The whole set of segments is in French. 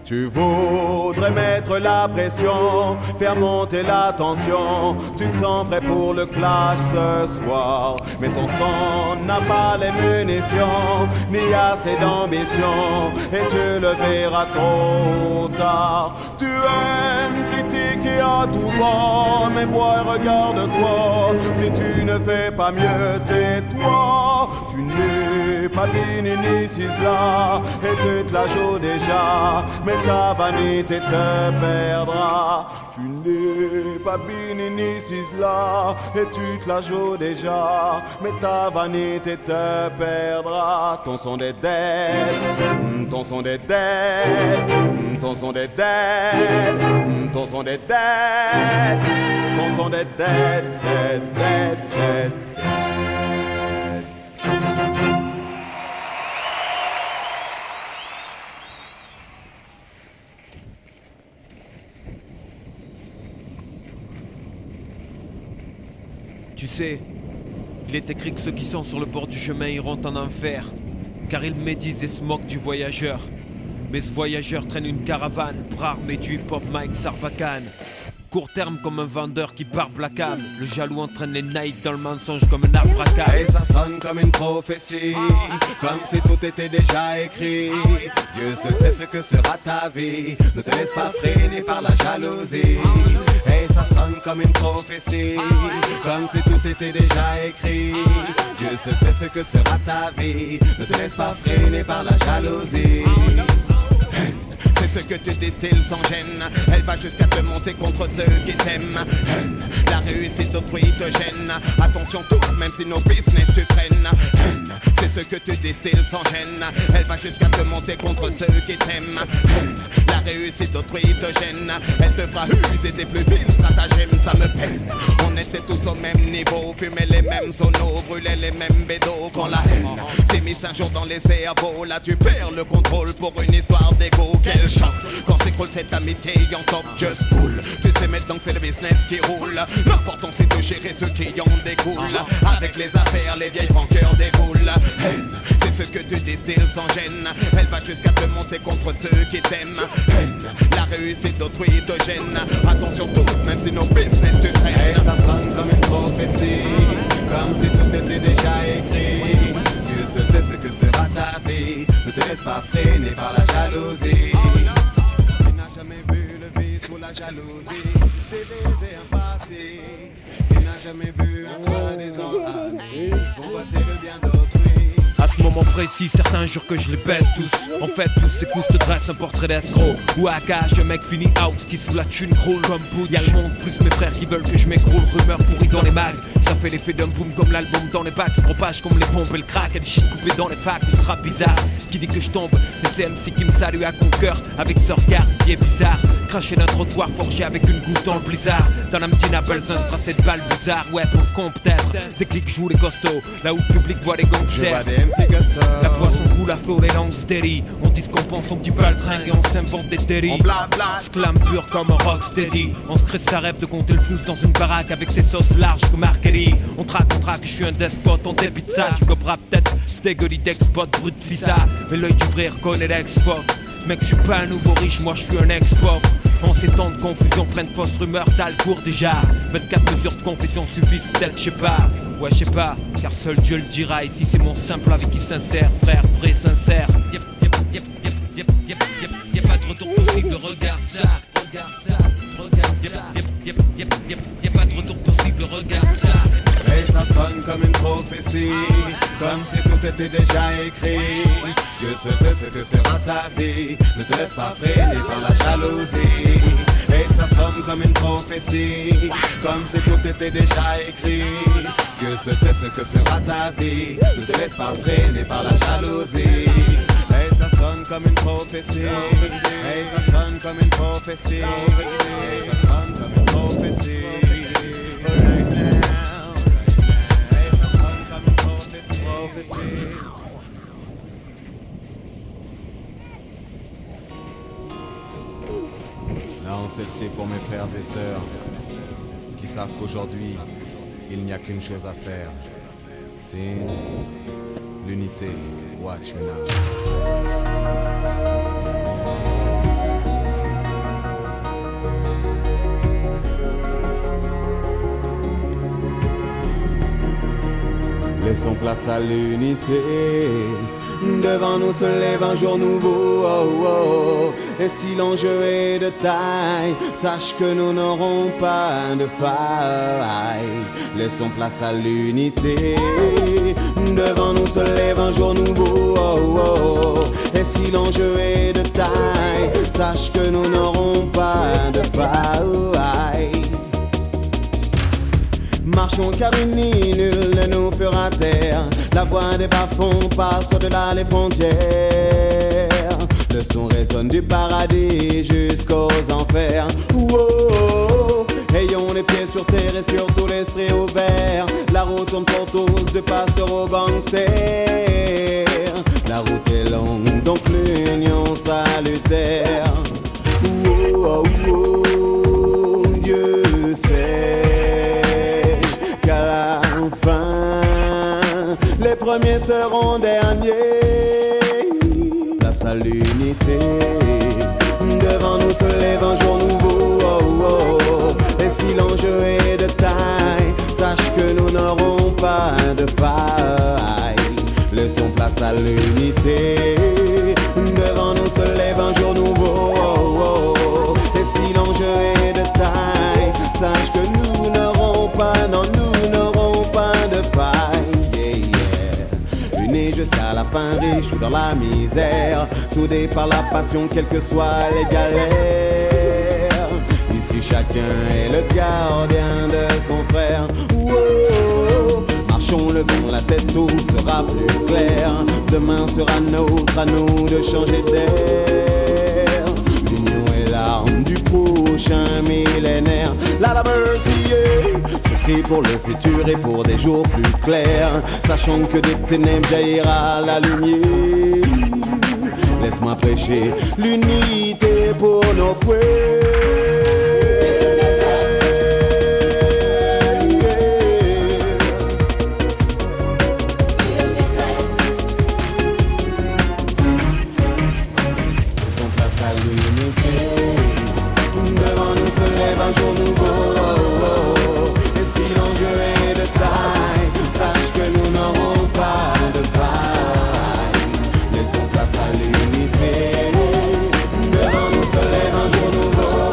Tu voudrais mettre la pression, faire monter la tension. Tu te sens prêt pour le clash ce soir, mais ton sang n'a pas les munitions, ni assez d'ambition, et tu le verras trop tard. Tu aimes critiquer à tout va, mais bois, regarde-toi. Si tu ne fais pas mieux, tais-toi. Tu n'es pas Bini ni Sizzla, et tu te la joues déjà, mais ta vanité te perdra. Tu n'es pas Bini ni Sizzla, et tu te la joues déjà, mais ta vanité te perdra. Ton son est dead, ton son est dead, ton son est dead, ton son est dead, ton son est dead, dead, dead, dead. Tu sais, il est écrit que ceux qui sont sur le bord du chemin iront en enfer, car ils médisent et se moquent du voyageur. Mais ce voyageur traîne une caravane pour armer du hip-hop Mike Sarbacane. Court terme comme un vendeur qui barbe la cam. Le jaloux entraîne les naïfs dans le mensonge comme un abracadabra. Et ça sonne comme une prophétie, comme si tout était déjà écrit. Dieu seul sait ce que sera ta vie, ne te laisse pas freiner par la jalousie. Et ça sonne comme une prophétie, comme si tout était déjà écrit. Dieu seul sait ce que sera ta vie, ne te laisse pas freiner par la jalousie. C'est ce que tu distilles sans gêne, elle va jusqu'à te monter contre ceux qui t'aiment. La réussite d'autrui te gêne, attention tout, même si nos business tu freines. C'est ce que tu distilles sans gêne, elle va jusqu'à te monter contre ceux qui t'aiment. La réussite d'autrui te gêne, elle te fera user tes plus vils stratagèmes, ça me peine. On était tous au même niveau, fumait les mêmes sonos, brûlait les mêmes bédos. Quand la haine s'est mise un jour dans les cerveaux, là tu perds le contrôle pour une histoire d'égo. Quel chant quand s'écroule cette amitié en top just cool. Tu sais maintenant que c'est le business qui roule, l'important c'est de gérer ceux qui en découlent. Avec les affaires, les vieilles rancœurs déboulent. Haine, c'est ce que tu distilles sans gêne, elle va jusqu'à te monter contre ceux qui t'aiment. Haine, la réussite d'autrui te gêne, attention tout, même si nos business te traînent. Et ça sonne comme une prophétie, comme si tout était déjà écrit. Dieu seul sait ce que sera ta vie, ne te laisse pas freiner par la jalousie. Tu n'as jamais vu le vice ou la jalousie, des baisers et un passé. Tu n'as jamais vu un soi-disant ami convoiter le bien d'autrui. À ce moment précis, certains jurent que je les baisse tous. En fait, tous ces coups te dressent un portrait d'escroc. Ou à gage, un mec fini out qui sous la thune croule comme bout. Y'a le monde, plus mes frères qui veulent que je m'écroule. Rumeurs pourries dans les mags, ça fait l'effet d'un boom comme l'album dans les bacs. Se propage comme les pompes et le crack. Y'a des shit coupés dans les facs, ce sera bizarre. Qui dit que je tombe, et c'est MC qui me salue à Conqueur avec ce regard qui est bizarre. Craché d'un trottoir forgé avec une goutte dans le blizzard. Dans la Naples, un tracé de balles bizarre. Ouais, pauvre con peut-être. Des clics jouent les costauds, là où le public voit les gangsters. La poisson coule à flot, les langues steady. On dit ce qu'on pense, on dit pas le train et on s'invente des délits. On blabla, slam pur comme un rocksteady. On stresse sa rêve de compter le flou dans une baraque avec ses sauces larges comme Arkeli. On traque, je suis un despote, on débite ça. Tu coperas peut-être, stégolie d'expot, brut visa. Mais l'œil du vrai reconnaît l'ex-pop. Mec, je suis pas un nouveau riche, moi je suis un ex-pop. En ces temps de confusion, plein de fausses rumeurs, ça le court déjà. 24 mesures de confession suffisent peut-être, je sais pas. Ouais, je sais pas, car seul Dieu le dira. Ici c'est mon simple avec qui sincère, frère, vrai, sincère. Y'a pas de retour possible, regarde ça. Regarde ça, regarde ça. Y'a pas de retour possible, regarde ça. Et ça sonne comme une prophétie, comme si tout était déjà écrit. Dieu seul sait ce que sera ta vie, ne te laisse pas freiner par la jalousie. Et ça sonne comme une prophétie, comme si tout était déjà écrit. Dieu seul sait ce que sera ta vie, ne te laisse pas freiner par la jalousie. Et ça sonne comme une prophétie, et ça sonne comme une prophétie, et ça sonne comme une prophétie. Non, celle-ci pour mes frères et sœurs qui savent qu'aujourd'hui il n'y a qu'une chose à faire, c'est l'unité. Watch me now. Laissons place à l'unité. Devant nous se lève un jour nouveau, oh, oh. Et si l'enjeu est de taille, sache que nous n'aurons pas de faille. Laissons place à l'unité. Devant nous se lève un jour nouveau, oh, oh. Et si l'enjeu est de taille, sache que nous n'aurons pas de faille. Marchons car unis, nul ne nous fera taire. La voix des bas-fonds passe au-delà les frontières. Le son résonne du paradis jusqu'aux enfers. Wow. Ayons les pieds sur terre et surtout l'esprit ouvert. La route tourne pour tous, de pasteur aux gangsters. La route est longue, donc l'union salutaire. Wow, wow, wow. Dieu sait qu'à la fin, les premiers seront derniers. Place à l'unité. Devant nous se lève un jour nouveau, oh, oh. Et si l'enjeu est de taille, sache que nous n'aurons pas de faille. Laissons place à l'unité. Devant nous se lève un jour nouveau, oh, oh. Et si l'enjeu est de taille, sache que nous n'aurons pas, non, nous n'aurons pas de faille. Yeah, yeah. Unis jusqu'à la fin, riches ou dans la misère, soudés par la passion, quelles que soient les galères. Ici chacun est le gardien de son frère. Wow. Marchons, levons la tête, tout sera plus clair. Demain sera nôtre, à nous de changer d'air. L'union est l'arme du prochain millénaire. La mercy, yeah. Je prie pour le futur et pour des jours plus clairs, sachant que des ténèbres jaillira la lumière. Laisse-moi prêcher l'unité pour nos frères. Un jour nouveau, oh, oh. Et si l'enjeu est de taille, sache que nous n'aurons pas de faille. Laissons place à l'unité. Devant nous se lève un jour nouveau.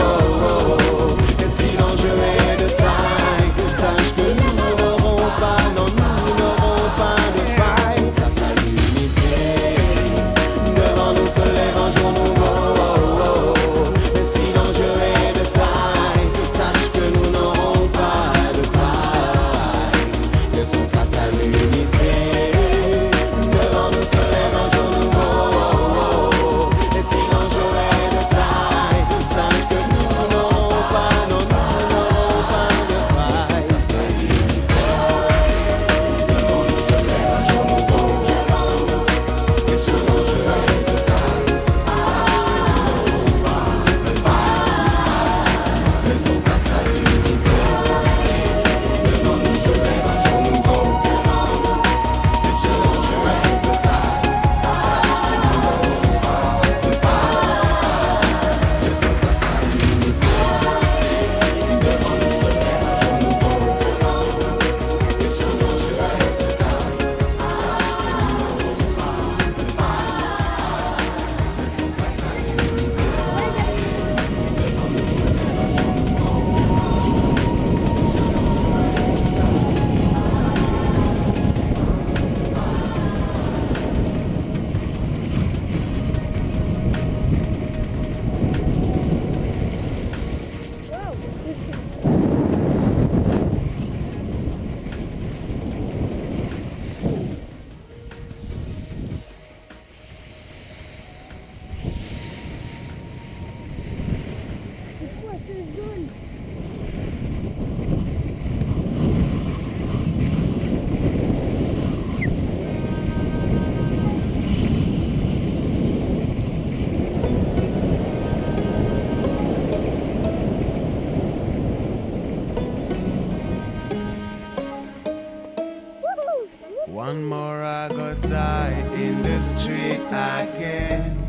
One more I go die in the street again.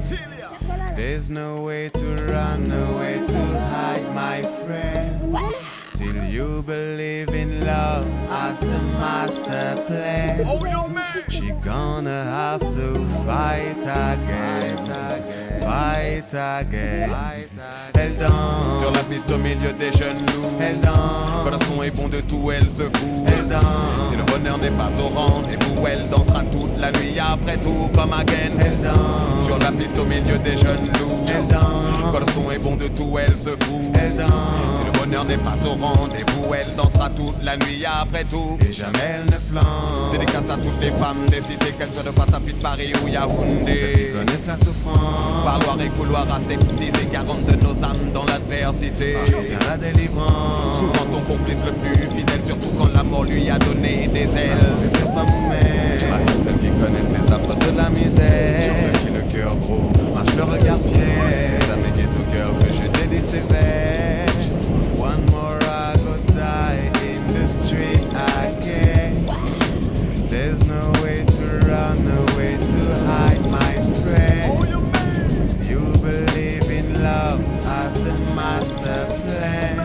There's no way to run, no way to hide, my friend. Till you believe in love as the master plan. She gonna have to fight again, fight again. Elle danse sur la piste au milieu des jeunes loups. Elle danse Quand le son est bon de tout, elle se fout. Elle danse Si le bonheur n'est pas au rendez-vous, elle dansera toute la nuit après tout comme again. Elle danse sur la piste au milieu des jeunes loups. Elle danse Quand le son est bon de tout, elle se fout. Elle danse Si le bonheur n'est pas au rendez-vous, elle dansera toute la nuit après tout. et jamais elle ne flambe. Dédicace à toutes les femmes des cités, qu'elles soient de Batapi, de Paris ou Yaoundé. Ceux qui connaissent la souffrance, Parloir et couloir aseptisés, garante de nos âmes dans l'adversité. Marche bien la délivrance. Souvent ton complice le plus fidèle, surtout quand la mort lui a donné des ailes. Mais sur femme ou mère, À tous ceux qui connaissent les affres de la misère, ceux qui le cœur gros, marche le regard fier. c'est avec et tout cœur que je J'ai des sévères. One more I go die in the street again. There's no way to run, no way to hide, my friend. You believe in love as the master plan.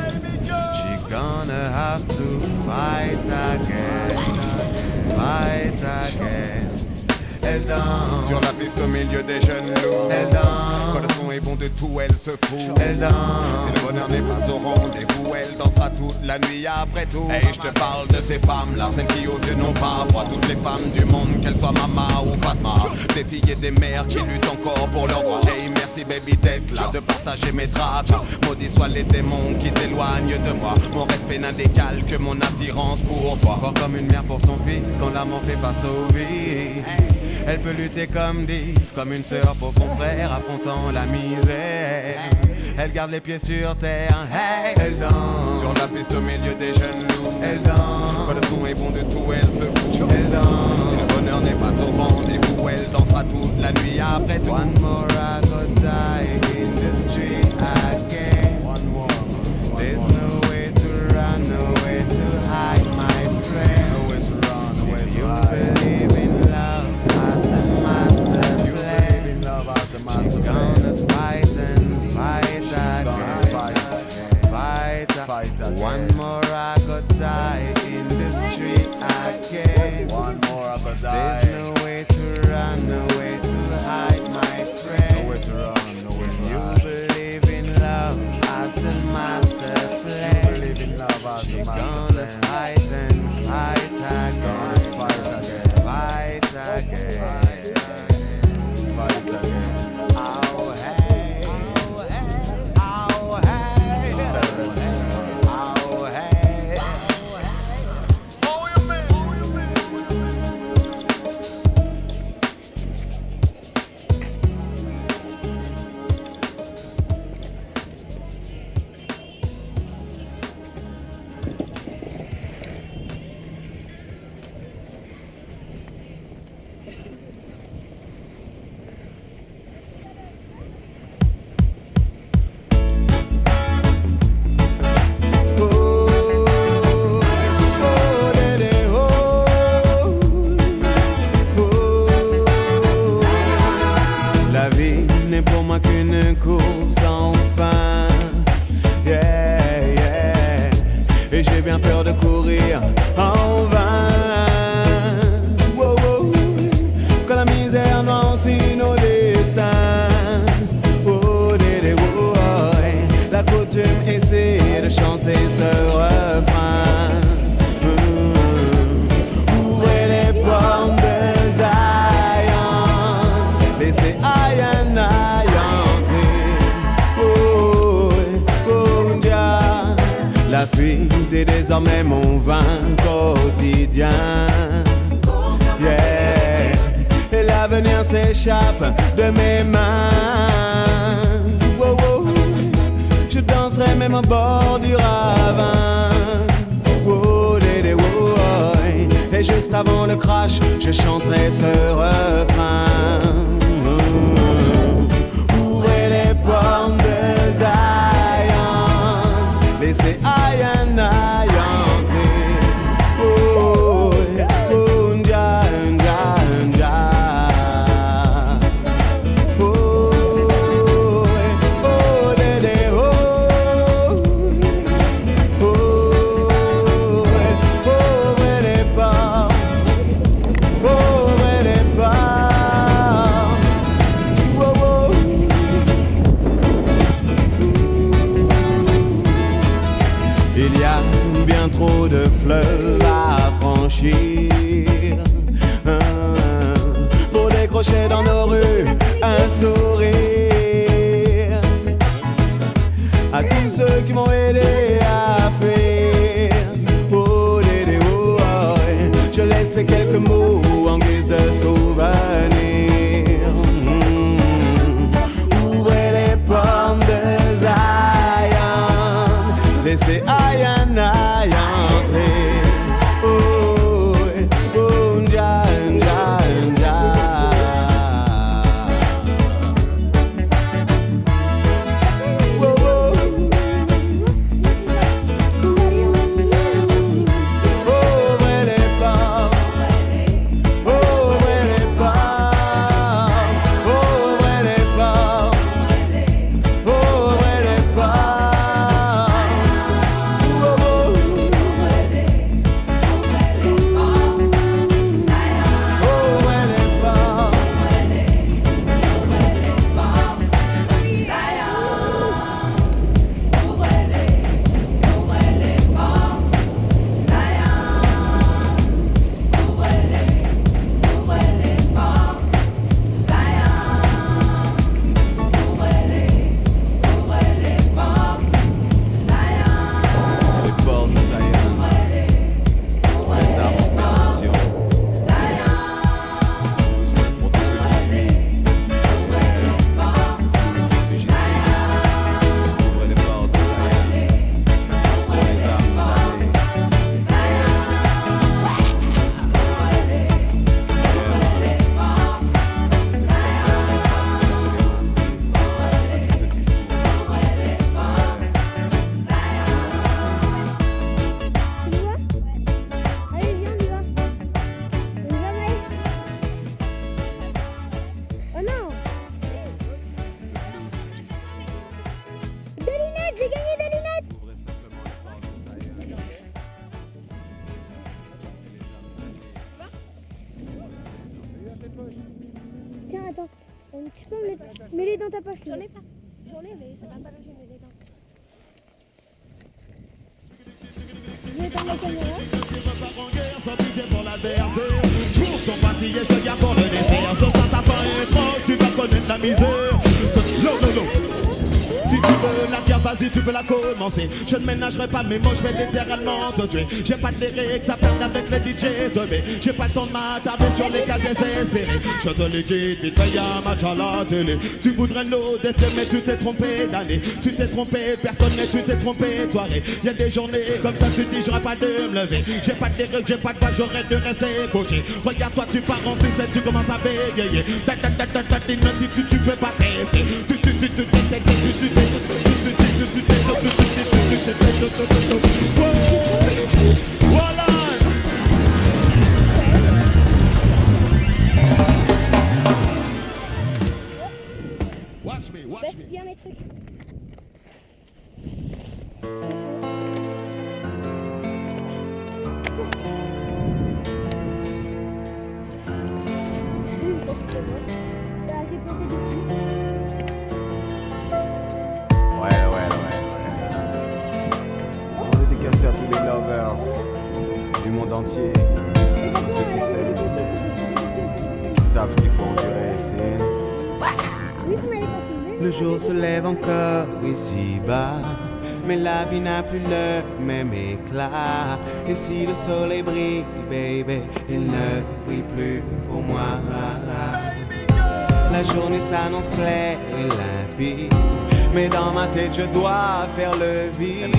She gonna have to fight again, fight again. Elle danse sur la piste au milieu des jeunes loups. Elle danse Quand le son est bon de tout, elle se fout. Elle danse Si le bonheur n'est pas au rendez-vous, elle dansera toute la nuit après tout. Et je te parle de ces femmes-là, celles qui aux yeux n'ont pas froid. Toutes les femmes du monde, qu'elles soient Mama ou Fatma. Des filles et des mères qui luttent encore pour leurs droits. Hey, merci baby d'être là, de partager mes draps. Maudits soient les démons qui t'éloignent de moi. Mon respect n'a d'égal que mon attirance pour toi. Fort comme une mère pour son fils, quand l'amant fait face au vice. Elle peut lutter comme 10, comme une sœur pour son frère, affrontant la misère. Elle garde les pieds sur terre, hey. Elle danse sur la piste au milieu des jeunes loups. Elle danse Quand le son est bon de tout, elle se fout. Elle danse Si le bonheur n'est pas au rendez-vous, elle dansera toute la nuit après tout. One more I go die in the street again. One more. There's no way to run, no way to hide, my friend. No way to run, no way to You hide. believe in love as the master You plan. believe in love as the She's master gonna plan. fight and fight Gonna again. fight again. One more I could die in the street again. One more I could die. There's no way to run, no way to hide, my friend. No way to run, no way to You hide. believe in love as the master plan. Believe in love as the She's master gonna plan. fight and fight again. Fight again. Fight again. Fight again. Oh hey, oh hey, oh hey, oh hey. La vie n'est pour moi qu'une course sans fin. Yeah, yeah. Et j'ai bien peur de courir en vain. Wow, wow. Quand la misère noircit nos destins. Oh, dédé, oh, oh. La coutume essaie de chanter ce refrain. Ouvrez les portes de Zion. Laissez aïe entrer. Oh, oh, Dia. La fuite est désormais mon vin quotidien. Yeah. Et l'avenir s'échappe de mes mains. Wow, wow. Je danserai même au bord du ravin. Wow, dédé, wow, oh. Et juste avant le crash, je chanterai ce refrain. Ouvrez les portes de Zion. Laissez aïe entrer. Oh, oh, Dia. quelques mots en guise de souvenir. Ouvrez les pommes de Zion, laissez Ayan entrer. Oh, oh, Nja, Nja, Nja. Oh, oh. Ouvrez les portes, ouvrez les portes, ouvrez les portes, ouvrez les portes. Oh, oh. Ouvrez les portes. Les portes de Zion, les armes en perdition. Pour tous ceux qui fuient, ouvrez les portes de Zion, pour les armes damnées. Allez, viens, on y va. On y va, Maël. Oh non. Des lunettes, j'ai gagné des lunettes. Tiens, attends. Tu peux me les dans ta poche. J'en ai pas. J'en ai, mais ça va pas loger mes dents. Je vais éteindre la caméra. Sans pitié pour l'adversaire. Pour ton passillé, je te garde pour le désert. Ce sera ta fin et trop, tu vas connaître la misère. Non, non, non. Si tu veux la guerre, vas-y, tu peux la commencer. Je ne ménagerai pas mes mots, je vais littéralement te tuer. J'ai pas de lyrics à perdre avec les DJ teubés. J'ai pas le temps de m'attarder sur les cas désespérés. Je te liquide, vite fait, y'a un match à la télé. Tu voudrais l'eau d'été, mais tu t'es trompé d'année. Tu t'es trompé, personne, mais tu t'es trompé de soirée. Y'a des journées comme ça, tu te dis, j'aurais pas de me lever. J'ai pas de lyrics, j'ai pas de voix, j'aurais de rester couché. Regarde-toi, tu pars en sucette, tu commences à bégayer. Tu peux pas rester. Voilà. Watch me, watch Baisse me. bien mes trucs. Là, j'ai posé des trucs. Ouais. On va dédicacer à tous les lovers du monde entier, tous ceux qui s'aiment et qui savent ce qu'il faut endurer. C'est... Oui, vous m'avez pas filmé. Le jour se lève encore ici-bas, mais la vie n'a plus le même éclat. Et si le soleil brille, baby, il ne brille plus pour moi. La journée s'annonce claire et limpide, mais dans ma tête je dois faire le vide.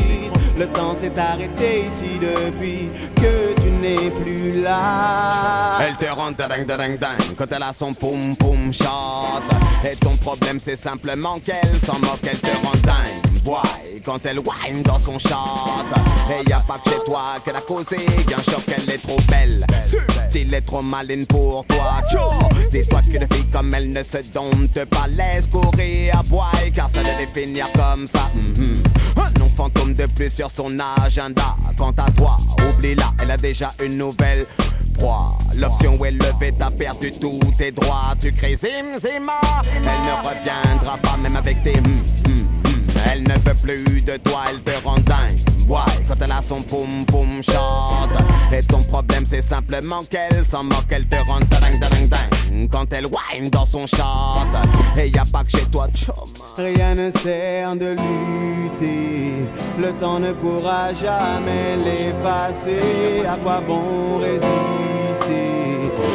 Le temps s'est arrêté ici depuis que tu n'es plus là. Elle te rend dingue dingue dingue quand elle a son poum poum shot. Et ton problème c'est simplement qu'elle s'en moque, elle te rend dingue. Boy, quand elle whine dans son shot. Et y a pas que chez toi qu'elle a causé un choc, elle est trop belle. Subtile et trop maline pour toi. Dis-toi qu'une fille comme elle ne se dompte pas, laisse courir à boy, car ça devait finir comme ça. Un nom fantôme de plus sur son agenda. Quant à toi, oublie-la, elle a déjà une nouvelle proie. L'option est levée, t'as perdu tous tes droits. Tu crées Zima, elle ne reviendra pas même avec tes Elle ne veut plus de toi, elle te rend dingue. Ouais, quand elle a son poum poum chante. Et ton problème c'est simplement qu'elle s'en moque, elle te rend dingue dingue dingue. Quand elle whine dans son chante. Et y a pas que chez toi, Rien ne sert de lutter, le temps ne pourra jamais l'effacer. À quoi bon résister?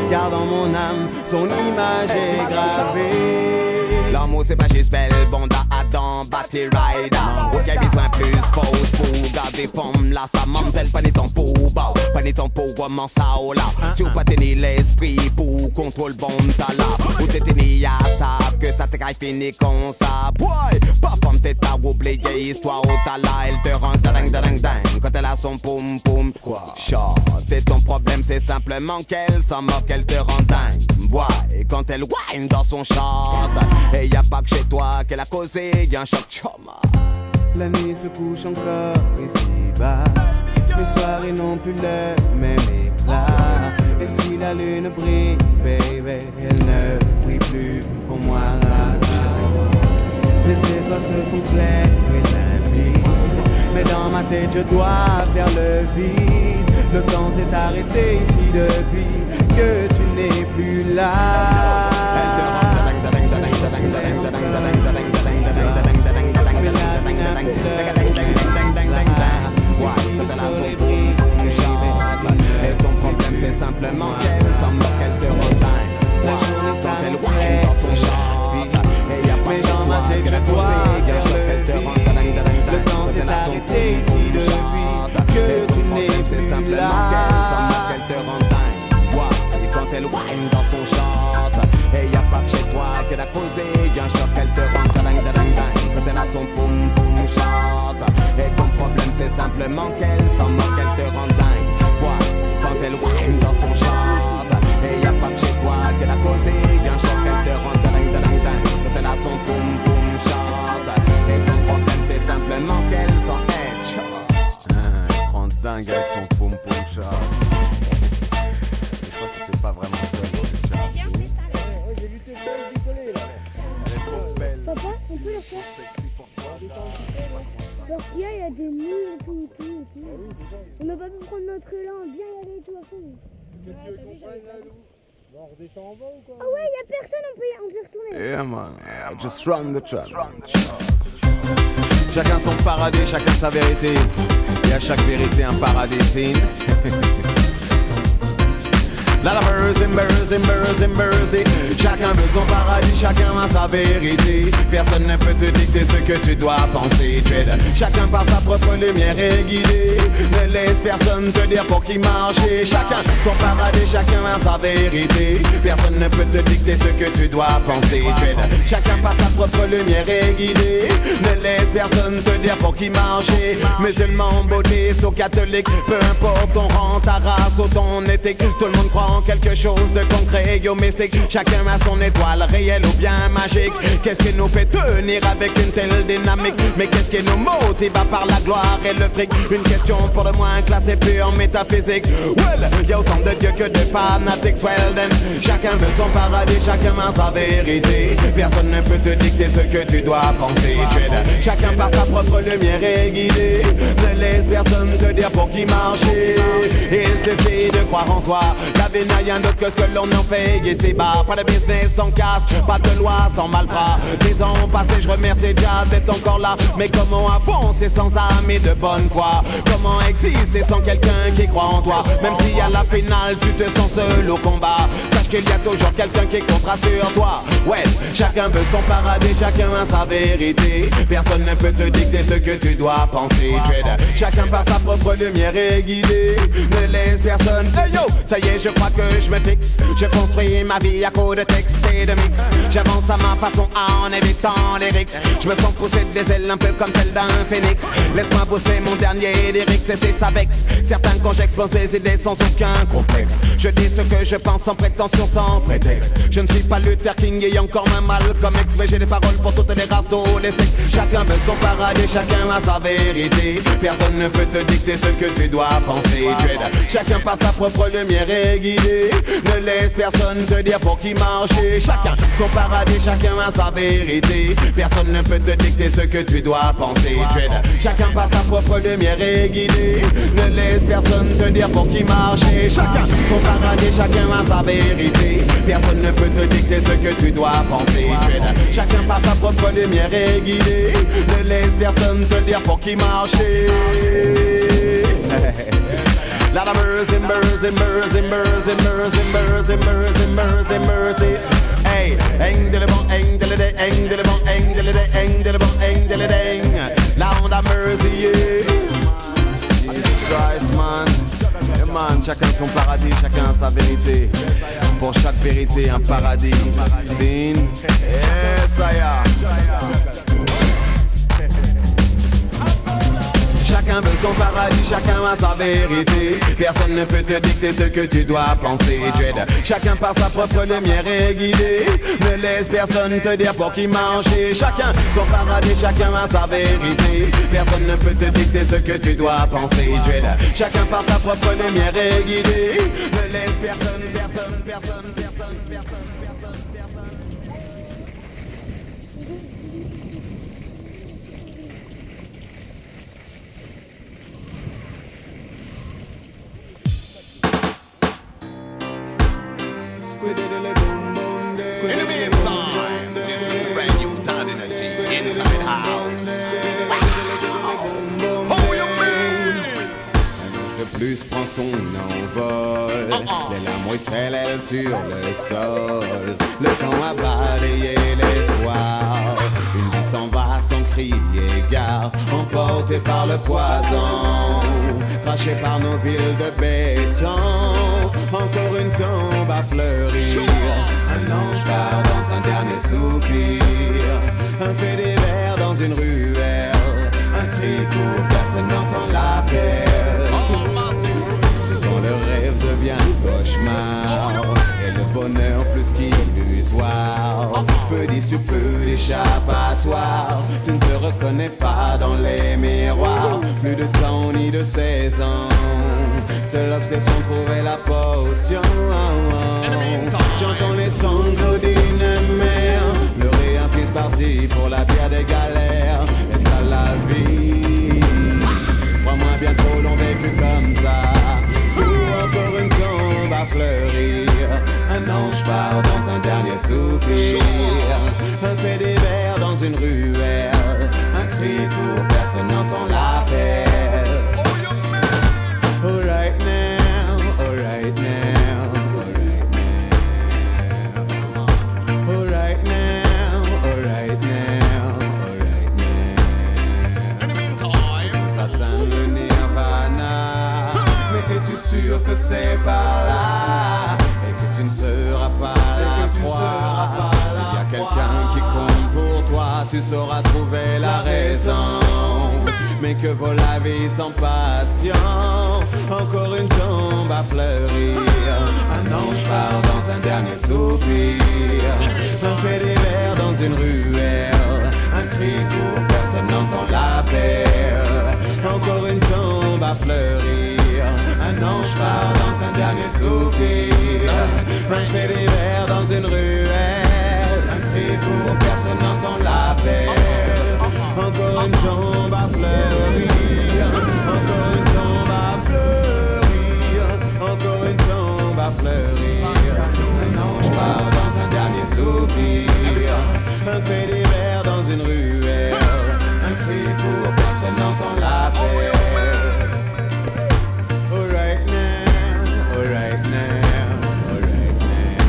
car dans mon âme, son image est gravée. L'amour c'est pas juste belle, bonda, Adam, Batty Rider. Oh y'a besoin plus fausse pour garder forme là, sa mamzelle, pas ni ton pour bas, pas ni ton pour comment ça oh là. Si ou pas tenir l'esprit pour contrôle bon t'as là. Ou t'es tenu à savent que ça t'est fini comme ça. Boy, pas femme t'es à oublier histoire au t'as là, elle te rend ding ding ding quand elle a son poum poum. Shot, et ton problème c'est simplement qu'elle s'en moque, elle te rend dingue. Boy, quand elle whine dans son shot. Et y'a pas que chez toi qu'elle a causé, y'a un choc choma. La nuit se couche encore ici-bas. Les soirées n'ont plus le même éclat. Et si la lune brille, baby, elle ne brille plus pour moi. Les étoiles se font claires et limpides. Mais dans ma tête je dois faire le vide. Le temps s'est arrêté ici depuis que tu n'es plus là. Et ton problème c'est simplement qu'elle s'en moque, elle te retaille. La journée s'arrête dans son char. Et y'a pas mais dans ma tête je dois faire le vide. Le temps s'est arrêté ici depuis que tu n'es plus là. Qu'elle s'en moque, elle te retaille. Et quand elle whine dans son char. Et y'a pas que chez toi qu'elle a causé, y'a un choc, elle te rend quand elle a son poum poum shot. Et ton problème c'est simplement qu'elle s'en moque, elle te rend dingue. Boy, quand elle whine dans son shot. Et y'a pas que chez toi qu'elle a causé, y'a un choc, elle te rend dingue quand elle a son poum poum shot. Et ton problème c'est simplement qu'elle s'en edge. Elle rend dingue avec son poum poum shot. Je crois que t'es pas vraiment seul. Papa, on peut le faire. Donc il y a des murs et tout. On n'a pas pu prendre notre élan, bien y aller et tout à fond. On redescend en bas ou quoi? Ah ouais, il y a personne, on peut retourner. Yeah man, just run the track. Chacun son paradis, chacun sa vérité. Et à chaque vérité un paradis signe. La Mersey. Chacun veut son paradis, chacun a sa vérité. Personne ne peut te dicter ce que tu dois penser. Chacun par sa propre lumière est guidé. Ne laisse personne te dire pour qui marcher. Chacun son paradis, chacun a sa vérité. Personne ne peut te dicter ce que tu dois penser. Chacun par sa propre lumière est guidé. Ne laisse personne te dire pour qui marcher. Musulman, bouddhiste ou catholique, peu importe ton rang, ta race ou ton éthique, tout le monde croit en quelque chose de concret, yo mystique. Chacun a son étoile, réelle ou bien magique. Qu'est-ce qui nous fait tenir avec une telle dynamique? Mais qu'est-ce qui nous motive à part la gloire et le fric? Une question pour le moins classée pure métaphysique. Well, y'a autant de dieux que de fanatiques. Well then, chacun veut son paradis, chacun a sa vérité. Personne ne peut te dicter ce que tu dois penser. Chacun par sa propre lumière est guidé. Ne laisse personne te dire pour qui marcher. Il suffit de croire en soi. La vie n'a rien d'autre que ce que l'on en fait. Et c'est bas, pas de business sans casse, pas de loi sans malfrat. Des ans passés, je remercie déjà d'être encore là. Mais comment avancer sans âme et de bonne foi? Comment exister sans quelqu'un qui croit en toi? Même si à la finale tu te sens seul au combat, sache qu'il y a toujours quelqu'un qui comptera sur toi. Ouais, chacun veut son paradis, chacun a sa vérité. Personne ne peut te dicter ce que tu dois penser. Chacun par sa propre lumière est guidé. Ne laisse personne. Hey yo, ça y est, je crois que je me fixe. Je construis ma vie à coups de texte et de mix. J'avance à ma façon en évitant les rixes. Je me sens pousser des ailes un peu comme celle d'un phénix. Laisse-moi booster mon dernier lyrics et c'est ça vexe. Certains quand j'expose les idées sans aucun complexe. Je dis ce que je pense sans prétention, sans prétexte. Je ne suis pas Luther King et encore moins mal comme ex. Mais j'ai des paroles pour toutes les races, tous les sexes. Chacun veut son paradis, chacun a sa vérité. Personne ne peut te dicter ce que tu dois penser. Chacun par sa propre lumière est guidé. Ne laisse personne te dire pour qui marcher. Chacun son paradis, chacun a sa vérité. Personne ne peut te dicter ce que tu dois penser. Chacun par sa propre lumière est guidé. Ne laisse personne te dire pour qui marcher. Chacun son paradis, chacun a sa vérité. Personne ne peut te dicter ce que tu dois penser. Chacun par sa propre lumière est guidé. Ne laisse personne te dire pour qui marcher. Lord of mercy, mercy, mercy, mercy, mercy, mercy, mercy, mercy, mercy. Hey, eng de le bon, eng de le de, eng de le bon, eng de le de, eng de le bon, eng de le deng. Lord of mercy, yeah. Jesus Christ, man. Yeah, man, chacun son paradis, chacun sa vérité. Pour chaque vérité, un paradis. Sin, yes, I am. Chacun veut son paradis, chacun a sa vérité. Personne ne peut te dicter ce que tu dois penser, Dread. Chacun par sa propre lumière est guidé. Ne laisse personne te dire pour qui marcher. Chacun son paradis, chacun a sa vérité. Personne ne peut te dicter ce que tu dois penser, Dread. Chacun par sa propre lumière est guidé. Ne laisse personne, personne, personne, personne, personne, personne, personne. In the meantime, this is a brand new Todd Energy Inside House. Oh, you mean? De plus prend son envol. Les larmes ruissellent elles sur le sol. Le temps a balayé l'espoir. Une vie s'en va sans crier gare. Emportée par le poison, crachée par nos villes de béton. Encore une tombe à fleurir. Un ange part dans un dernier soupir. Un fait divers dans une ruelle. Un cri court, personne n'entend l'appel. C'est quand le rêve devient cauchemar. Et le bonheur plus qu'illusoire. Peu d'issue, peu d'échappatoire. Tu ne te reconnais pas dans les miroirs. Plus de temps ni de saison. Seule obsession, trouver la potion. J'entends les sanglots d'une mère pleurer un fils parti pour la pierre des galères. Et ça la vie. Crois-moi, bien trop l'ont vécu comme ça. Encore une tombe à fleurir. Un ange part dans un dernier soupir. Un fait divers dans une ruelle. Un cri court, personne n'entend l'appel. Alright now, alright now, alright now. Alright now, alright now, alright now. In the meantime, Satan le nirvana. Mais es-tu sûr que c'est par là? Et que tu ne seras pas la proie? S'il y a quelqu'un qui compte pour toi, tu sauras trouver la raison. Mais que vaut la vie sans passion? Encore une tombe à fleurir. Un ange part dans un dernier soupir. Un fait divers dans une ruelle. Un cri court, personne n'entend l'appel. Encore une tombe à fleurir. Un ange part dans un dernier soupir. Un fait divers dans une ruelle. Un cri court, personne n'entend l'appel. Encore une tombe à fleurir. Encore une tombe à fleurir. Encore une tombe à fleurir. Un ange part dans un dernier soupir. Un fait divers dans une ruelle. Un cri court, personne n'entend l'appel. Alright now, alright now, alright now.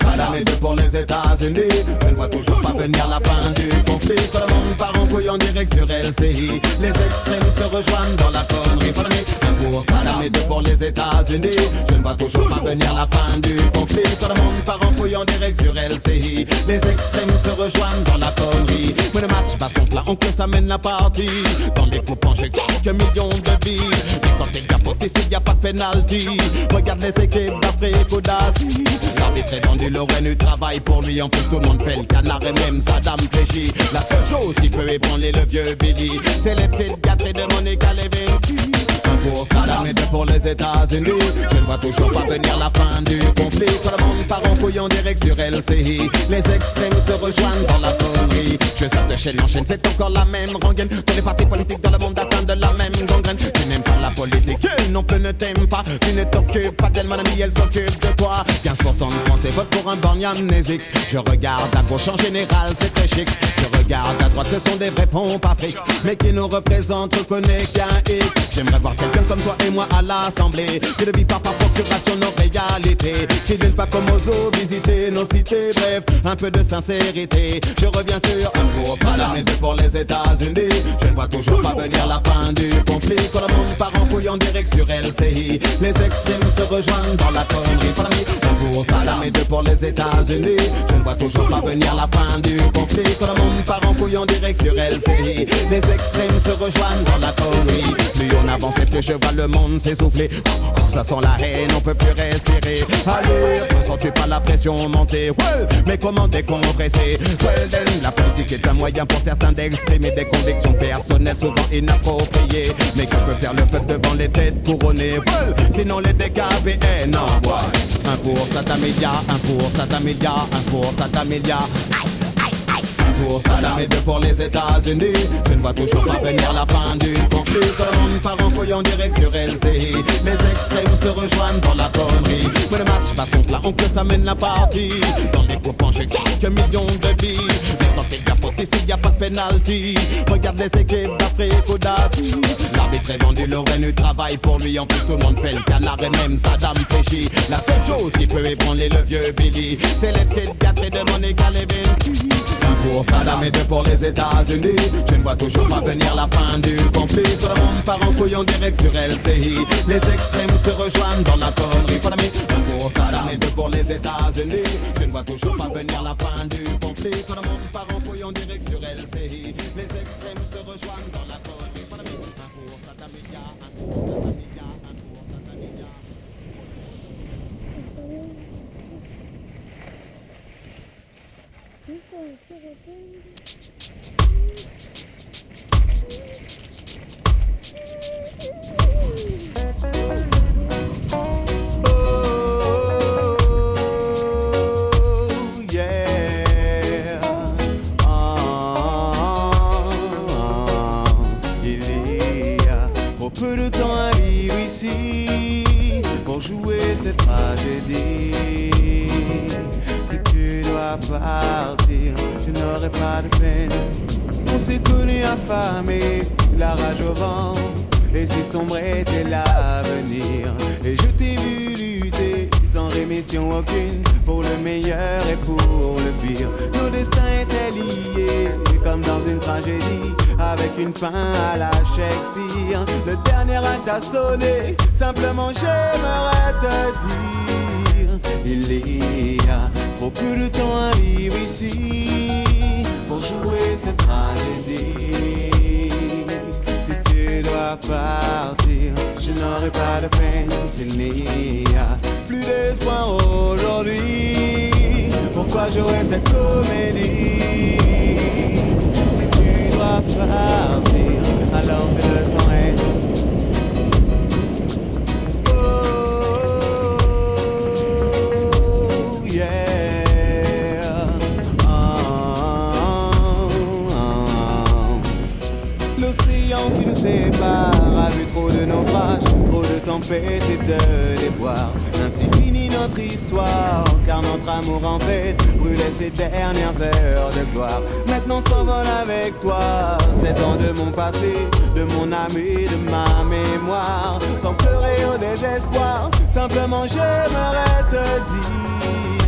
Saddam et deux pour les États-Unis. Je ne vois toujours pas venir la fin du conflit. Quand le monde part en couille en direct sur LCI, les extrêmes se rejoignent dans la connerie. Un pour Saddam et deux pour les États-Unis. Je ne vois toujours pas venir la fin du conflit. Quand le monde part en couille en direct sur LCI, les extrêmes se rejoignent dans la connerie. Mais le match bat son plein, on que ça mène la partie. Dans les coupes, j'ai quelques millions de billes. C'est quand t'es bien faute ici, y a pas de penalty. Regarde les équipes d'Afrique ou d'Asie. L'arbitre est vendu, l'Oren du travail pour lui. En plus tout le monde fait le canard et même Saddam fléchit. La seule chose qui peut ébranler le vieux Billy, c'est les petites gâteries de Monica Lewinsky. Un pour Saddam et deux pour les États-Unis. Je ne vois toujours pas venir la fin du conflit. Quand le monde part en couille en direct sur LCI, les extrêmes se rejoignent dans la connerie. Je sors de chaîne en chaîne, c'est encore la même rengaine. Tous les partis politiques dans le monde attendent de la même gangrène. Tu n'aimes pas la politique, elle non plus ne t'aime pas. Tu ne t'occupes pas d'elle, mon ami, elle s'occupe de toi. 15% de Français votent pour un borgne amnésique. Je regarde à gauche en général, c'est très chic. Je regarde à droite, ce sont des vrais pompes afriques. Mais qui nous représentent, reconnaît qu'un hic. J'aimerais voir quelqu'un comme toi et moi à l'Assemblée, qui ne vit pas par procuration nos réalités, qui ne viennent pas comme aux eaux visiter nos cités. Bref, un peu de sincérité. Je reviens sur un pour Saddam et deux pour les États-Unis. Je ne vois toujours pas venir la fin du conflit. Quand le monde part en couille en direct sur LCI, les extrêmes se rejoignent dans la connerie. Un pour Saddam et deux pour les États-Unis. Je ne vois toujours pas venir la fin du conflit. Quand le monde part en couille en direct sur LCI, les extrêmes se rejoignent dans la connerie. Plus on avance et plus je vois le monde s'essouffler. Ça sent la haine, on peut plus respirer. Allez, ressens-tu pas la pression monter? Ouais, mais comment décompresser? La politique est un moyen pour certains d'exprimer des convictions personnelles souvent inappropriées. Mais que peut faire le peuple devant les têtes couronnées? Ouais, sinon les décapés, non, ouais. Un pour Satamédia, un pour Satamédia, un pour Satamédia. Pour Saddam et deux pour les États-Unis. Je ne vois toujours pas venir la fin du conflit. Quand le monde part en couille en direct sur LCI, les extrêmes se rejoignent dans la connerie. Mais le match bat son plein, on que ça mène la partie. Dans les coupes, j'ai quelques millions de billes. C'est quand t'es bien faute ici, y a pas de penalty. Regarde les équipes d'Afrique ou d'Asie. L'arbitre est vendu, l'Oren du travail pour lui. En plus tout le monde fait le canard et même Saddam fléchit. La seule chose qui peut ébranler le vieux Billy, c'est les petites gâteries de Monica Lewinsky. Un pour Saddam et deux pour les États-Unis. Je ne vois toujours pas venir la fin du conflit. Tout le monde part en couille en direct sur LCI, les extrêmes se rejoignent dans la connerie. Un pour Saddam et deux pour les États-Unis. Je ne vois toujours pas venir la fin du conflit. Tout le monde part en couille en direct sur LCI, les extrêmes se rejoignent dans la connerie. Un pour Satamédia, un pour Satamédia, un pour Satamédia. Peu de temps à vivre ici pour jouer cette tragédie. Si tu dois partir, je n'aurai pas de peine. On s'est connus affamés, la rage au ventre, et si sombre était l'avenir. Et je t'ai vu lutter sans rémission aucune, pour le meilleur et pour le pire. Nos destins étaient liés comme dans une tragédie, avec une fin à la Shakespeare. Le dernier acte a sonné, simplement j'aimerais te dire, il y a trop peu de temps à vivre ici pour jouer cette tragédie. Si tu dois partir, je n'aurai pas de peine. S'il n'y a plus d'espoir aujourd'hui, pourquoi jouer cette comédie? Si tu dois partir, alors que le sang est l'océan qui nous sépare a vu trop de naufrages, trop de tempêtes et de déboires. Ainsi finit notre histoire, car notre amour en fait brûlait ses dernières heures de gloire. Maintenant s'envole avec toi, 7 ans de mon passé, de mon âme et de ma mémoire. Sans pleurer au désespoir, simplement j'aimerais te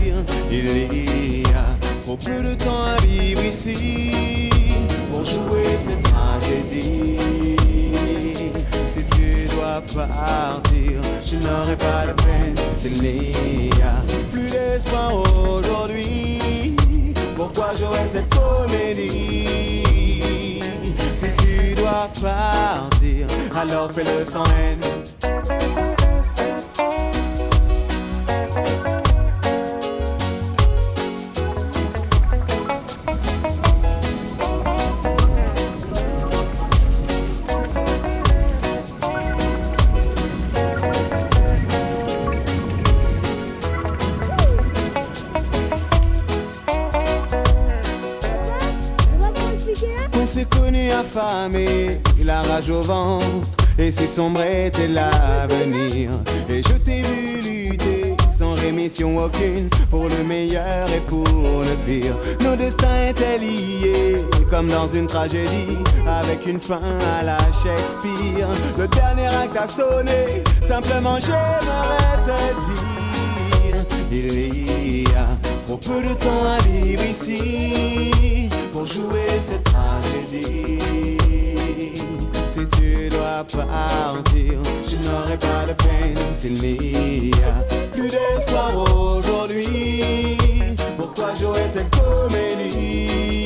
dire, Il y a trop peu de temps à vivre ici pour jouer cette tragédie. Si tu dois partir, je n'aurai pas de peine. S'il n'y a plus d'espoir aujourd'hui, pourquoi jouer cette comédie? Si tu dois partir, alors fais-le sans haine. On s'est connus affamés, la rage au ventre, et si sombre était l'avenir. Et je t'ai vu lutter sans rémission aucune, pour le meilleur et pour le pire. Nos destins étaient liés, comme dans une tragédie, avec une fin à la Shakespeare. Le dernier acte a sonné, simplement j'aimerais te dire, il y a trop peu de temps à vivre ici pour jouer cette tragédie. Si tu dois partir, je n'aurai pas de peine. S'il n'y a plus d'espoir aujourd'hui, pourquoi jouer cette comédie?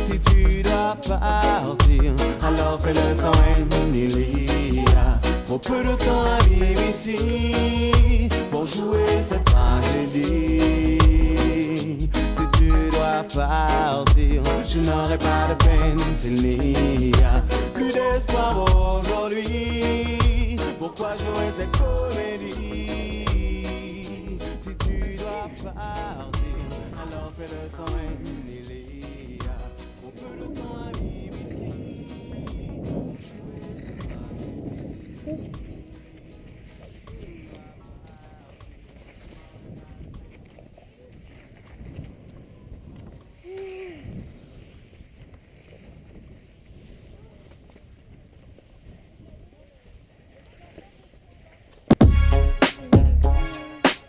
Si tu dois partir, alors fais-le sans haine. Il y a trop peu de temps à vivre ici pour jouer cette tragédie. Si tu dois partir, je n'aurai pas de peine. S'il n'y a plus d'espoir aujourd'hui, pourquoi jouer cette comédie? Si tu dois partir, alors fais-le sans haine. Il y a trop peu de temps à vivre ici pour jouer cette tragédie.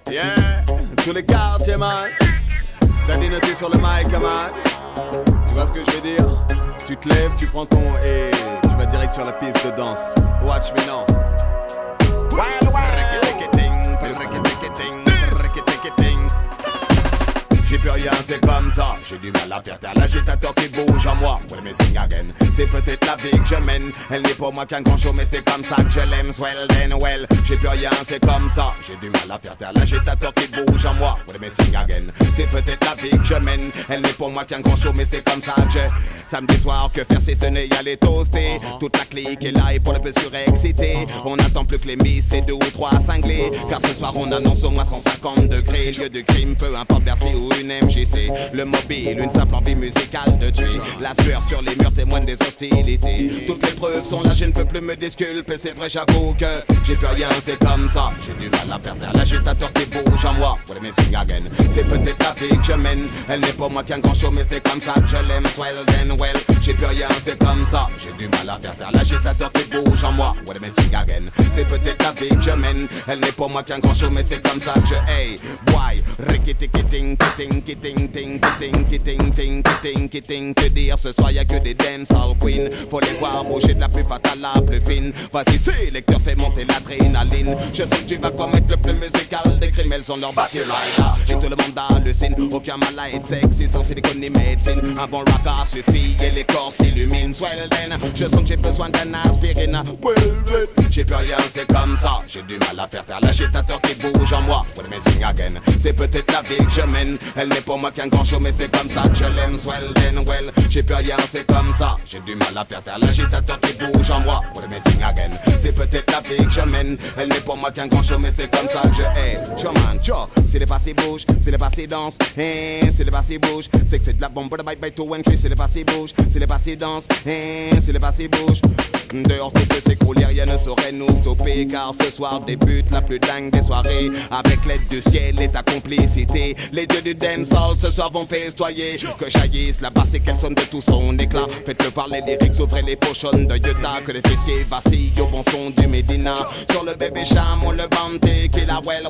Yeah, tous les quartiers, man. T'as des notés sur le mic, man. Tu vois ce que je veux dire? Tu te lèves, tu prends ton et tu vas direct sur la piste de danse. Watch me now. J'ai plus rien, c'est comme ça. J'ai du mal à faire taire l'agitateur qui bouge en moi. Well, me sing again. C'est peut-être la vie que je mène. Elle n'est pour moi qu'un grand show, mais c'est comme ça que je l'aime. Swell, then well. J'ai plus rien, c'est comme ça. J'ai du mal à faire taire l'agitateur qui bouge en moi. Well, me sing again. C'est peut-être la vie que je mène. Elle n'est pour moi qu'un grand show, mais c'est comme ça que je. Samedi soir, que faire si ce n'est y aller toaster. Toute la clique est là et pour le peu surexcité. On n'attend plus que les miss et 2 ou 3 cinglés. Car ce soir, on annonce au moins 150 degrés. Lieu de crime, peu importe Bercy ou une MJC. Le mobile, une simple envie musicale de tuer. La sueur sur les murs témoigne des hostilités. Toutes les preuves sont là, je ne peux plus me disculper. C'est vrai, j'avoue que j'ai plus rien, c'est comme ça. J'ai du mal à faire taire l'agitateur qui bouge en moi. Well, me sing again. C'est peut-être la vie que je mène. Elle n'est pas moi qu'un grand show, mais c'est comme ça que je l'aime. Swell, then well. J'ai plus rien, c'est comme ça. J'ai du mal à faire taire l'agitateur qui bouge en moi. Well, me sing again. C'est peut-être la vie que je mène. Elle n'est pas moi qu'un grand show, mais c'est comme ça que je. Hey, boy, rickety-kitting, kitting, kitting, ting, kitting, kitting, ting, kitting, kitting. Que dire ce soir, y'a que des dancehall queens. Faut les voir bouger de la plus fatale à la plus fine. Vas-y, c'est lecteur, fais monter l'adrénaline. Je sais que tu vas commettre le plus musical des crimes. Elles ont leur battu là. Et tout le monde hallucine. Aucun mal à être sexy sans silicone ni médecine. Un bon rocker suffit et les corps s'illuminent. Swell then, je sens que j'ai besoin d'un aspirine. J'ai plus rien, c'est comme ça. J'ai du mal à faire taire l'agitateur qui bouge en moi. Well, me sing again. C'est peut-être la vie que je mène. Elle n'est pour moi qu'un grand show, mais c'est comme ça que je l'aime. Swell then well. J'ai plus rien, c'est comme ça. J'ai du mal à faire taire l'agitateur qui bouge en moi. Well, me sing again. C'est peut-être la vie que je mène. Elle n'est pour moi qu'un grand show, mais c'est comme ça que je hais. Man, si les passés bougent, si les passés dansent, si les passés bougent, c'est que c'est de la bombe de bye bye to one tree. Si les passés bougent, si les passés dansent, si les passés bougent. Dehors tout s'écroule, rien ne saurait nous stopper. Car ce soir débute la plus dingue des soirées. Avec l'aide du ciel et ta complicité, les dieux du dancehall ce soir vont festoyer. Que jaillisse la basse et qu'elle sonne de tout son éclat. Faites-le voir les lyrics, ouvrez les pochons de Utah. Que les fessiers vacillent au bon son du Médina. Sur le bébé cham, on le bande qu'il a well.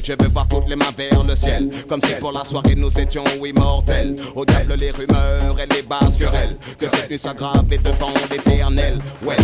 Je veux voir toutes les mains vers le ciel. Comme si pour la soirée nous étions immortels. Au diable les rumeurs et les basses querelles. Que cette nuit soit gravée devant l'éternel. Well,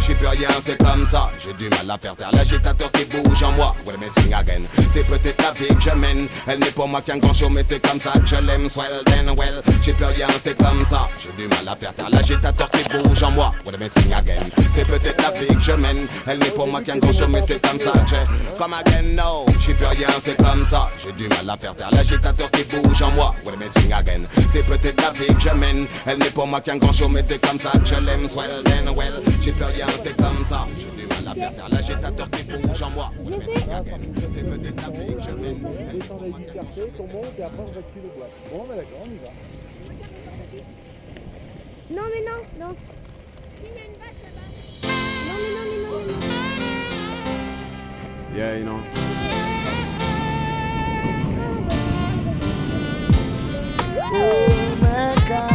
j'y peux rien, c'est comme ça. J'ai du mal à faire taire l'agitateur qui bouge en moi. Well, mais sing again. C'est peut-être la vie que je mène. Elle n'est pour moi qu'un grand show, mais c'est comme ça que je l'aime. Swell, then, well, j'y peux rien, c'est comme ça. J'ai du mal à faire taire l'agitateur qui bouge en moi. Well, mais sing again. C'est peut-être la vie que je mène. Elle n'est pour moi qu'un grand show, mais c'est comme ça que je. Come again, no. J'y peux rien, c'est comme ça. J'ai du mal à faire taire l'agitateur qui bouge en moi. Well, mais sing again. C'est peut-être la vie que je mène. Elle n'est pour moi qu'un grand show, mais c'est comme ça que je l'aime. Swell, then, well, j'y peux rien, c'est comme ça. J'ai du mal à faire taire l'agitateur qui bouge en moi. Well, mais sing again. C'est peut-être la vie que je mène. Les temps d'agitateur, on monte et après on recule le bois. Bon, mais d'accord, on y va. Non mais non. Il y a une vache là-bas. Non. Yeah, you know. Oh my God.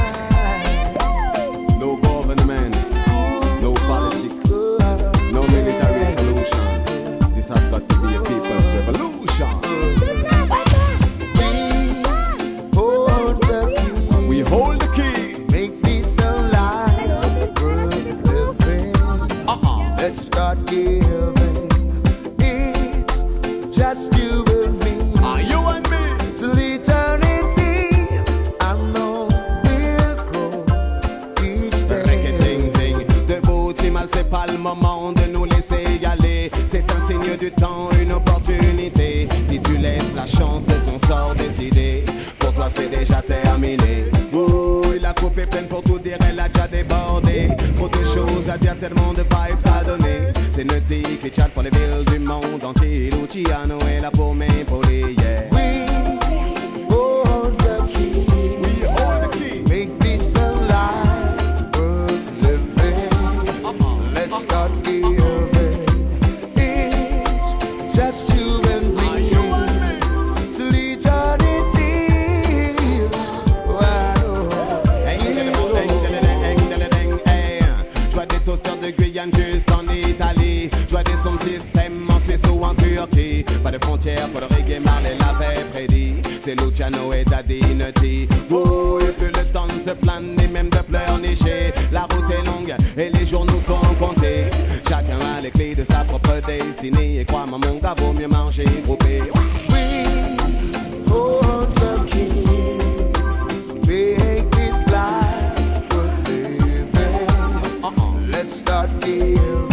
No government, no politics, no military solution. This has got to be a people's revolution. We hold the key. Make this alive, worth living. Let's start giving. It's just you and me. You and me. Till eternity, I know we'll grow each day. Debout, mal, c'est pas le moment de nous laisser y aller. C'est un signe du temps, une opportunité. Si tu laisses la chance de ton sort décider, pour toi c'est déjà terminé. Oui, la coupe est pleine pour tout dire, elle a déjà débordé. Trop de choses à dire, tellement de vibes à donner. C'est Naughty qui chatte pour les villes du monde entier. Luciano est là pour m'épauler, yeah. Hold the key. We hold the key. Make this alive, worth living. Let's start giving. It's just you and me. Till eternity. Je vois des toasters de Guyane jusqu'en Italie. Je vois des sons système en Suisse ou en Turquie. Pas de frontières pour le reggae, Marley l'avait prédit. C'est Luciano et Daddy Naughty. Oh, et plus le temps de se plaindre ni même de pleurnicher. La route est longue et les jours nous sont comptés. Chacun a les clés de sa propre destinée. Et crois-moi mon gars, vaut mieux manger groupé. Hold the key. Make this life worth living. Let's start giving.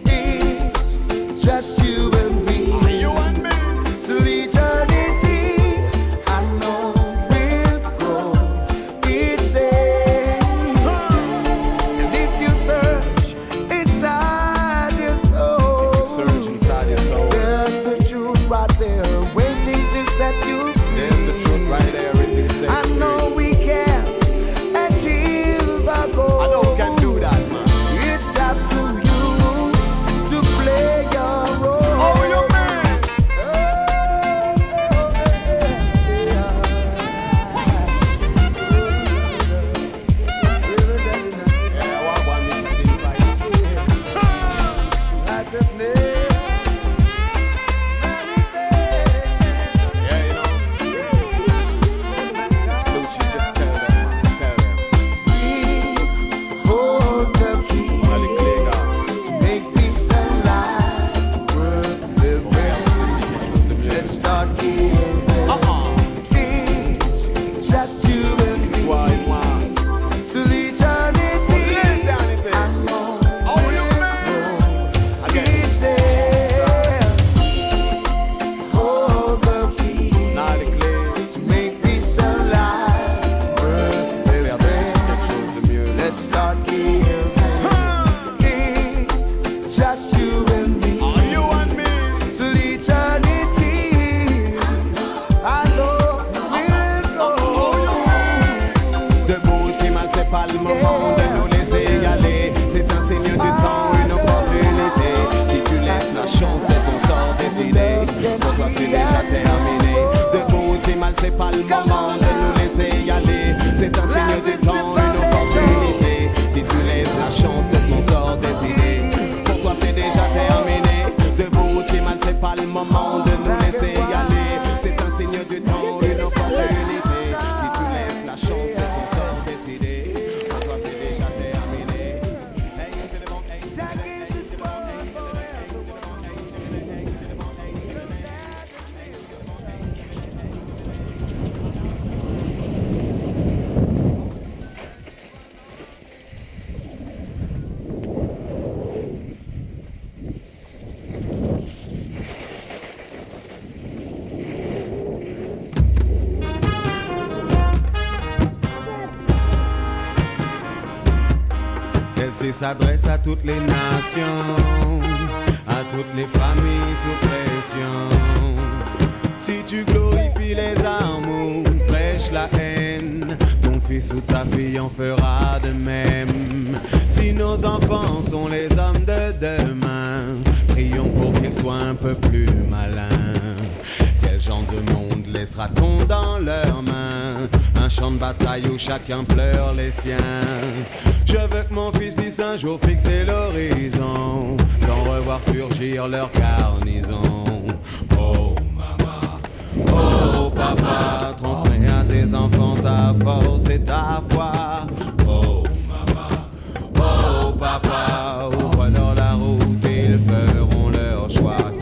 It's just you and me. Till eternity, I know we'll grow each day. And if you search inside your soul, Search inside your soul. there's the truth. Celle-ci s'adresse à toutes les nations, à toutes les familles sous pression. Si tu glorifies les amours, prêche la haine, ton fils ou ta fille en fera de même. Si nos enfants sont les hommes de demain, prions pour qu'ils soient un peu plus malins. Quel genre de monde laissera-t-on dans leurs mains? Un champ de bataille où chacun pleure les siens. Je veux que mon fils puisse un jour fixer l'horizon, sans revoir surgir leur garnison. Oh maman, oh papa, transmets à tes enfants ta force et ta foi. Oh maman, oh papa, ouvre-leur la route et ils feront leur choix.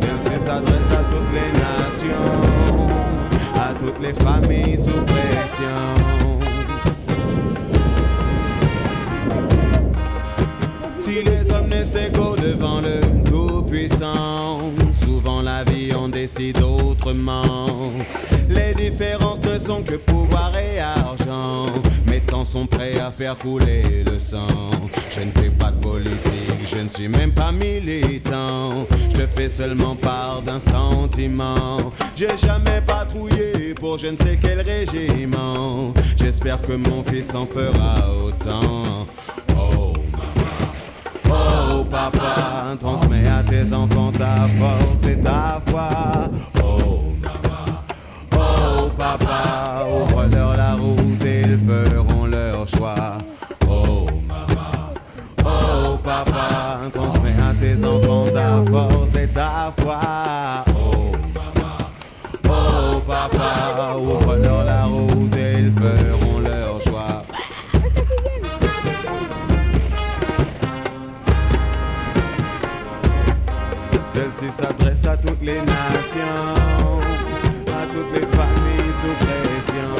Celle-ci s'adresse à toutes les nations, à toutes les familles sous pression. Si les hommes restent égaux devant le Tout-Puissant, souvent la vie en décide autrement. Les différences ne sont que pouvoir et argent, mes temps sont prêts à faire couler le sang. Je ne fais pas de politique, je ne suis même pas militant, je le fais seulement par d'un sentiment. J'ai jamais patrouillé pour je ne sais quel régiment, j'espère que mon fils en fera autant. Oh maman, oh papa, transmets à tes enfants ta force et ta foi. Oh maman, oh papa, ouvre-leur la route et ils feront leur choix. Oh maman, oh papa, transmets à tes enfants ta force et ta foi. Oh maman, oh papa, ouvre-leur la route et ils feront leur choix. Celle-ci s'adresse à toutes les nations, à toutes les familles sous pression.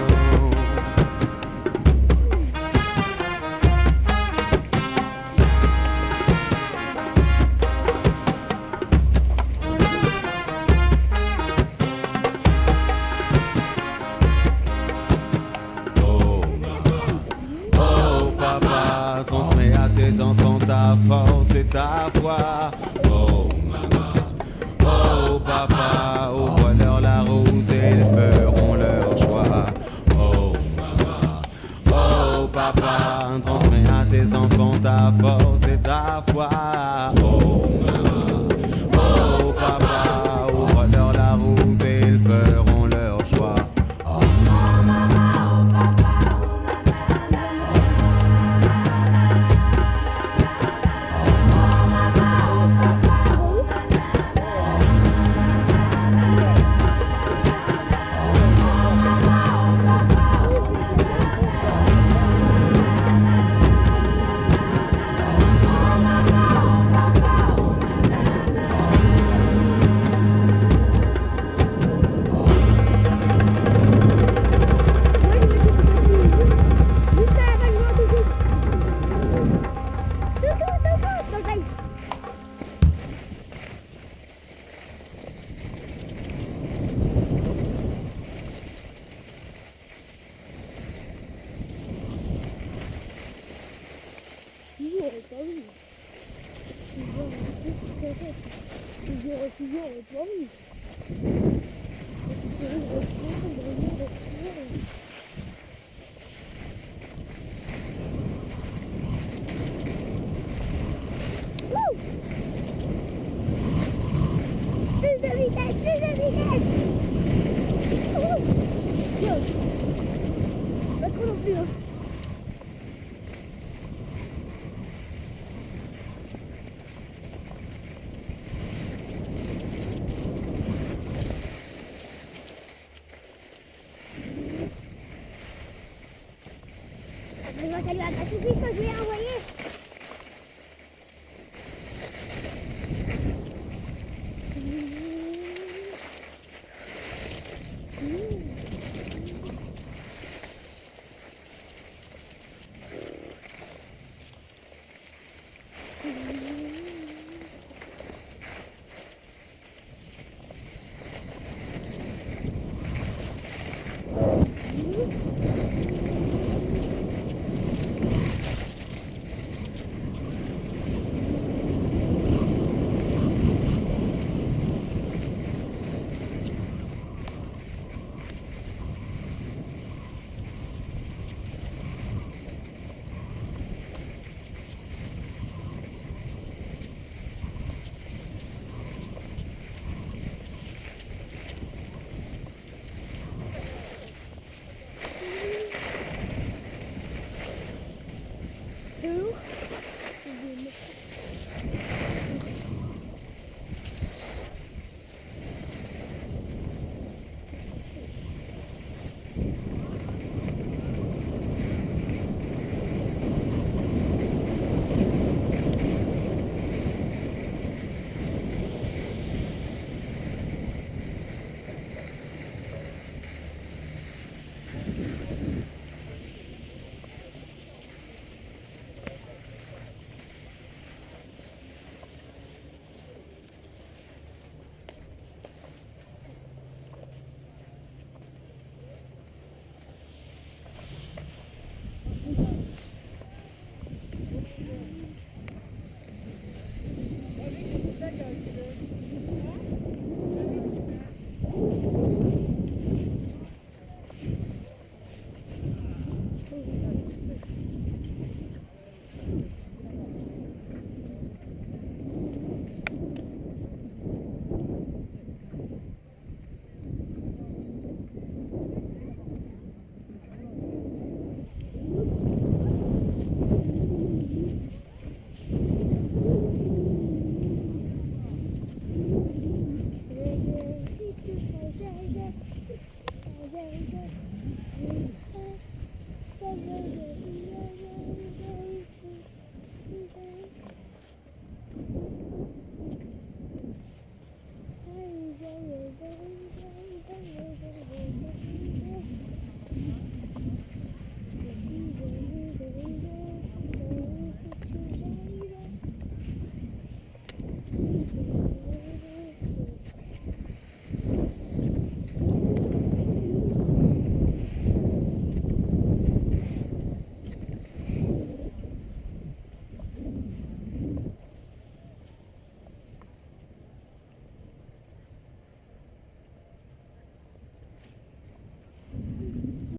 Oh maman, oh papa, transmets à tes enfants ta force et ta foi. Oh oh papa, ouvre-leur la route et ils feront leur choix. Oh maman, oh papa, transmets à tes enfants ta force et ta foi. Oh maman, oh papa, ouvre-leur la route et ils feront leur choix. Oh maman, oh papa, Ça lui a pas suffi que je lui ai envoyé.